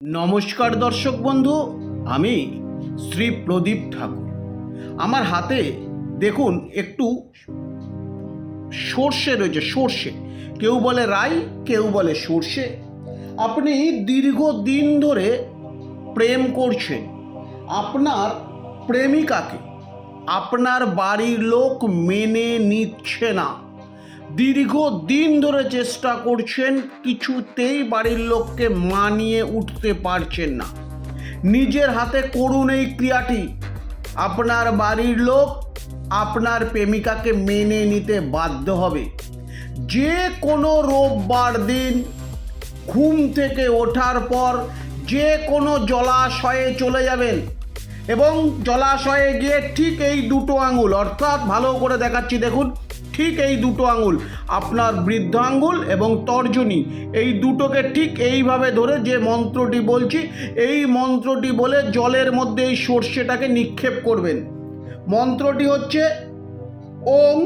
নমস্কার দর্শক বন্ধু, আমি শ্রী প্রদীপ ঠাকুর। আমার হাতে দেখুন একটু সর্ষে রয়েছে। সর্ষে, কেউ বলে রাই, কেউ বলে সর্ষে। আপনি দীর্ঘদিন ধরে প্রেম করছেন, আপনার প্রেমিকাকে আপনার বাড়ির লোক মেনে নিচ্ছে না। দীর্ঘদিন ধরে চেষ্টা করছেন, কিছুতেই বাড়ির লোককে মানিয়ে উঠতে পারছেন না। নিজের হাতে করুন এই ক্রিয়াটি, আপনার বাড়ির লোক আপনার প্রেমিকাকে মেনে নিতে বাধ্য হবে। যে কোনো রোববার দিন ঘুম থেকে ওঠার পর যে কোনো জলাশয়ে চলে যাবেন এবং জলাশয়ে গিয়ে ঠিক এই দুটো আঙুল, অর্থাৎ ভালো করে দেখাচ্ছি দেখুন, ঠিক এই দুটো আঙুল, আপনার বৃদ্ধ আঙুল এবং তর্জনী, এই দুটোকে ঠিক এইভাবে ধরে যে মন্ত্রটি বলছি, এই মন্ত্রটি বলে জলের মধ্যে এই সর্ষেটাকে নিক্ষেপ করবেন। মন্ত্রটি হচ্ছে ওং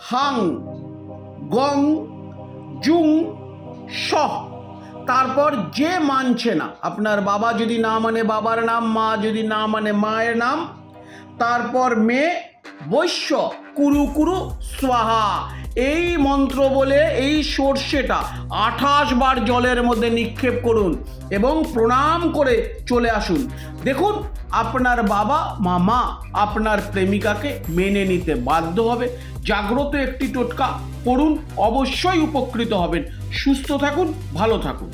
হাং গং জুং সহ। তারপর যে মানছে না, আপনার বাবা যদি না মানে বাবার নাম, মা যদি না মানে মায়ের নাম, তারপর মে বৈশ্য কুরু কুরু স্বাহা, এই মন্ত্র বলে এই সর্ষেটা 28 বার জলের মধ্যে নিক্ষেপ করুন এবং প্রণাম করে চলে আসুন। দেখুন, আপনার বাবা মা আপনার প্রেমিকাকে মেনে নিতে বাধ্য হবে। জাগ্রত একটি টোটকা করুন, অবশ্যই উপকৃত হবেন। সুস্থ থাকুন, ভালো থাকুন।